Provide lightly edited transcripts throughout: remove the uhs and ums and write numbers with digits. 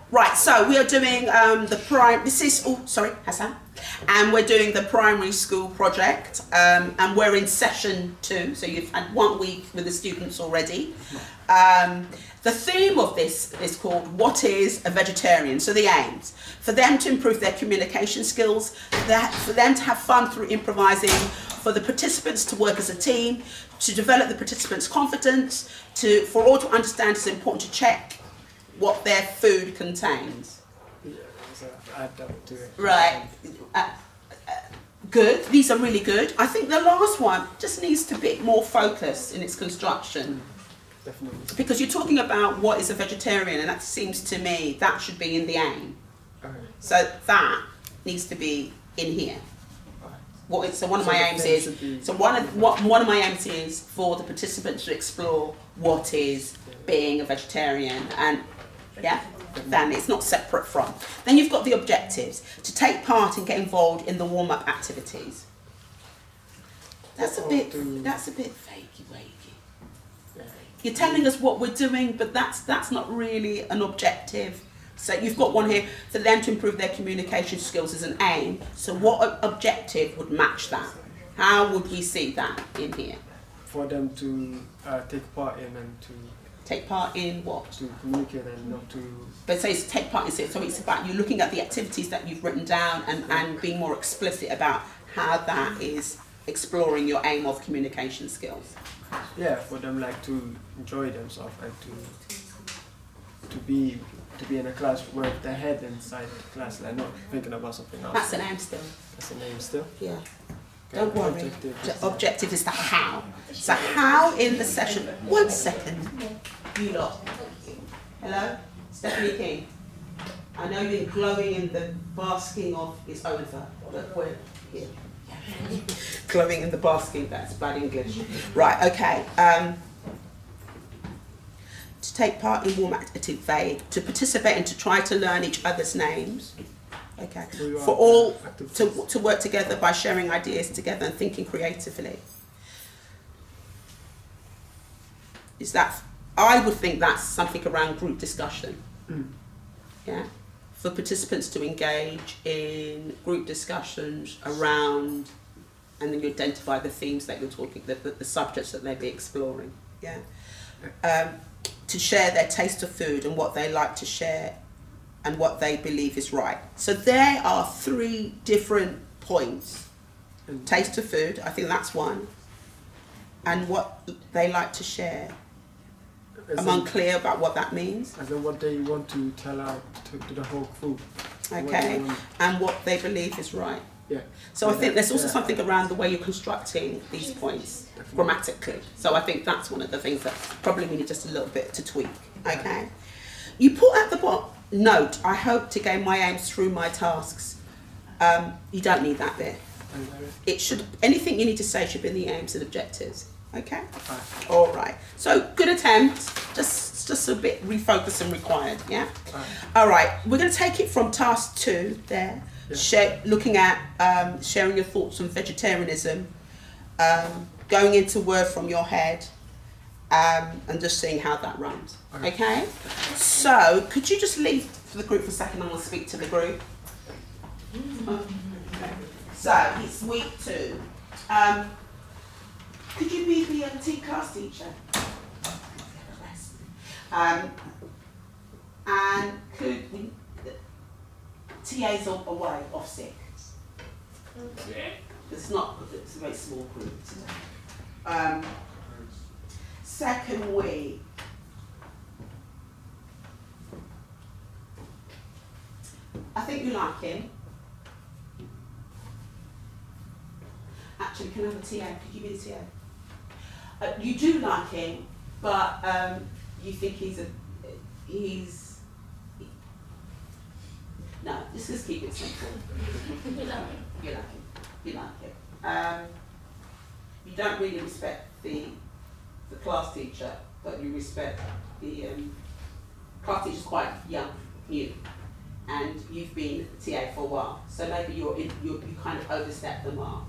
Right, so we are doing this is, oh, sorry, Hassan. And we're doing the primary school project, and we're in session 2, so you've had 1 week with the students already. The theme of this is called What is a Vegetarian? So the aims, for them to improve their communication skills, for them to have fun through improvising, for the participants to work as a team, to develop the participants' confidence, for all to understand it's important to check what their food contains. Yeah, so add up to it. Right. Good. These are really good. I think the last one just needs to be more focused in its construction. Definitely. Because you're talking about what is a vegetarian, and that seems to me that should be in the aim. Okay. So that needs to be in here. Okay. So one of my aims is one of my aims is for the participants to explore what is being a vegetarian, and then it's not separate from. Then you've got the objectives, to take part and get involved in the warm-up activities. That's a bit fakey-wakey. Yeah. You're telling us what we're doing, but that's not really an objective. So you've got one here for them to improve their communication skills as an aim. So what objective would match that? How would we see that in here? For them to take part in and to Take part in what? To communicate and not to. But say it's take part in it, so it's about you looking at the activities that you've written down and being more explicit about how that is exploring your aim of communication skills. Yeah, for them like to enjoy themselves and to be in a class with their head inside the class, like not thinking about something else. That's an aim still. That's an aim still? Yeah. Okay. Don't worry. Objective is the how. So how in the session. 1 second. You lot. Hello? Stephanie King. I know you're glowing in the basking of it's over, but we're here. Glowing in the basking, that's bad English. Right, okay. To take part in warm active vague, to participate and to try to learn each other's names. Okay. For all to work together by sharing ideas together and thinking creatively. Is that, I would think that's something around group discussion. Yeah. For participants to engage in group discussions around, and then you identify the themes that you're talking, the subjects that they'll be exploring. Yeah. To share their taste of food and what they like to share and what they believe is right. So there are 3 different points. Taste of food, I think that's one. And what they like to share. I'm unclear about what that means. As in what they want to tell out to the whole group. Okay, and what they believe is right. Yeah. So I think there's also something around the way you're constructing these points grammatically. So I think that's one of the things that probably we need just a little bit to tweak. Okay. You put at the bottom, note, I hope to gain my aims through my tasks. You don't need that bit. It should, anything you need to say should be in the aims and objectives. Okay? All right. So good attempt. Just a bit refocusing required. Yeah. All right. We're going to take it from task 2 there. Yeah. Looking at sharing your thoughts on vegetarianism, going into word from your head, and just seeing how that runs. Okay. So could you just leave for the group for a second? I want to speak to the group. Okay. So it's week 2. Could you be the T class teacher? And could we, TA's away, off sick. It's a very small group today. Second week. I think you like him. Actually, can I have a TA? Could you be the TA? You do like him, but you think he's no, just keep it simple. You like him. You don't really respect the class teacher, but you respect the class teacher's quite young, new, and you've been TA for a while, so maybe you kind of overstep the mark.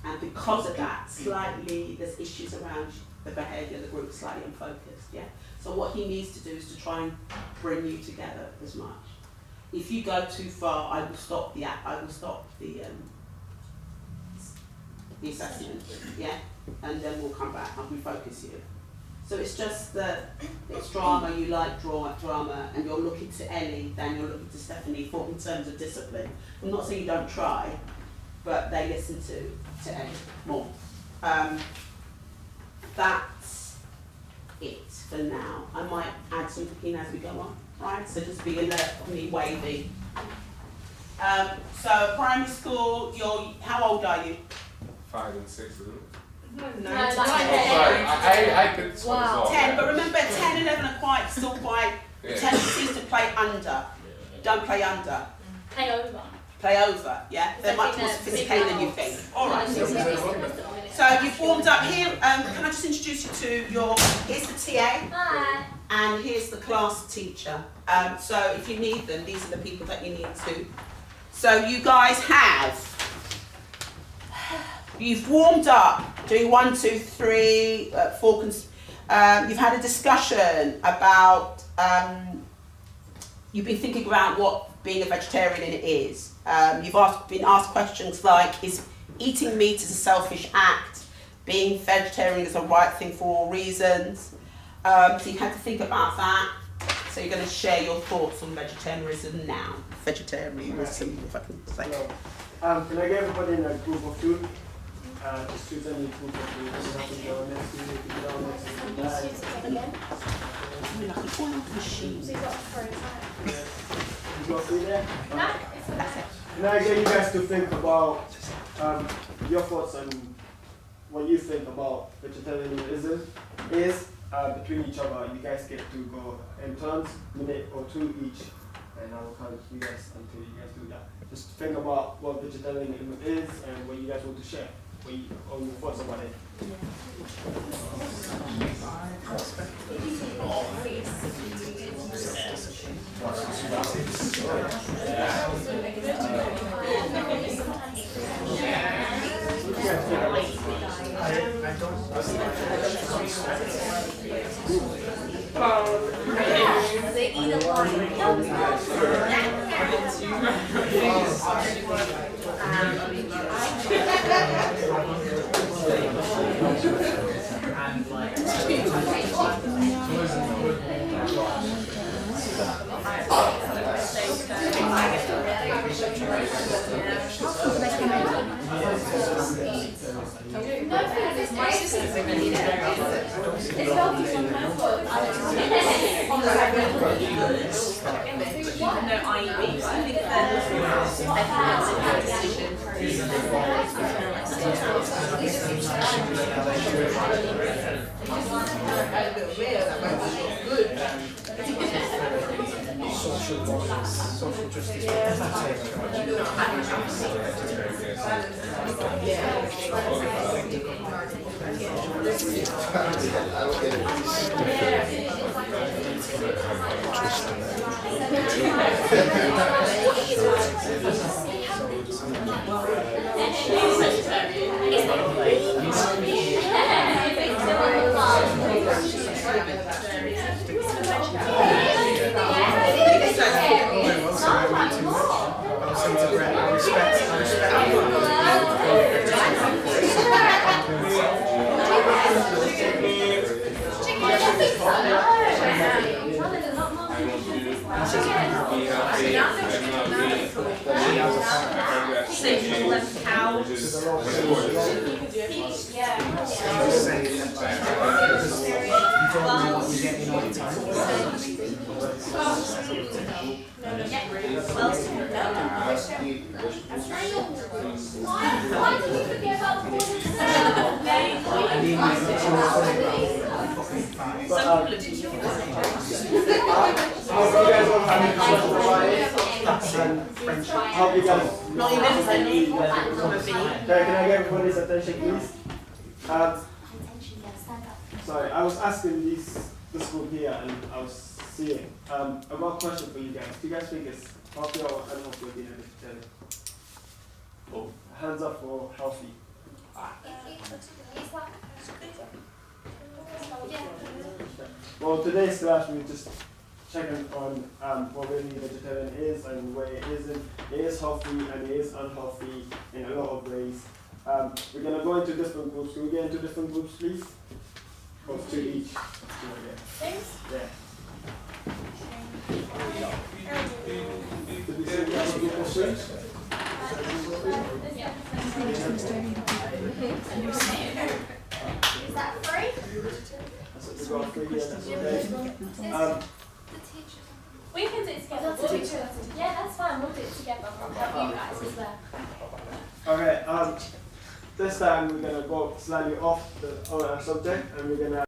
And because of that, slightly, there's issues around the behaviour of the group, slightly unfocused, yeah? So what he needs to do is to try and bring you together as much. If you go too far, I will stop the assessment, yeah, and then we'll come back and refocus you. So it's just that it's drama, you like drama, and you're looking to Ellie, then you're looking to Stephanie for in terms of discipline. I'm not saying you don't try, but they listen to Ellie more. That's it for now. I might add something as we go on, right? So just be alert for me wavy. So primary school, how old are you? 5 and 6, isn't it? No, Oh, sorry. I could swap as well. 10, but remember 10, 11 are still quite, Yeah. tendencies to play under. Don't play under. Play over. Play over, yeah? They're much more sophisticated than you think. All right. So you've warmed up here. Can I just introduce you to here's the TA. Hi. And here's the class teacher. So if you need them, these are the people that you need to. So you guys you've warmed up, doing 1, 2, 3, 4, you've had a discussion about, you've been thinking about what being a vegetarian is. You've been asked questions like, is eating meat is a selfish act? Being vegetarian is a right thing for all reasons? So you had to think about that. So you're going to share your thoughts on vegetarianism now. Vegetarianism, if I can say. Hello. Can I get everybody in a group of 2? Just choose any group of 2. Doesn't have to go next to you, you can go next to you. Again. I mean, like an oil machine. So you got to throw it You got 3 there? No, it's That's it. Can I get you guys to think about your thoughts on what you think about vegetarianism is between each other? You guys get to go in turns, minute or 2 each, and I will count you guys until you guys do that. Just think about what vegetarianism is and what you guys want to share. What you, or your thoughts about it. They eat a lot. Social justice. Can I get everybody's attention, please? Sorry, I was asking this group here, and I was seeing about a question for you guys. Do you guys think it's healthy or unhealthy being a vegetarian? Oh, hands up for healthy. It's like Well, today's class we're just checking on what really vegetarian is and where it isn't. It is healthy and it is unhealthy in a lot of ways. We're gonna go into different groups. Can we get into different groups, please? Or two each. Thanks. Yeah. Did we say we have a group of three? Is that free? That's what we got three here. That's okay. We can do it together. We'll do it. Yeah, that's fine. We'll do it together. I'll help you guys as well. Okay. This time we're gonna go slightly off the subject, and we're gonna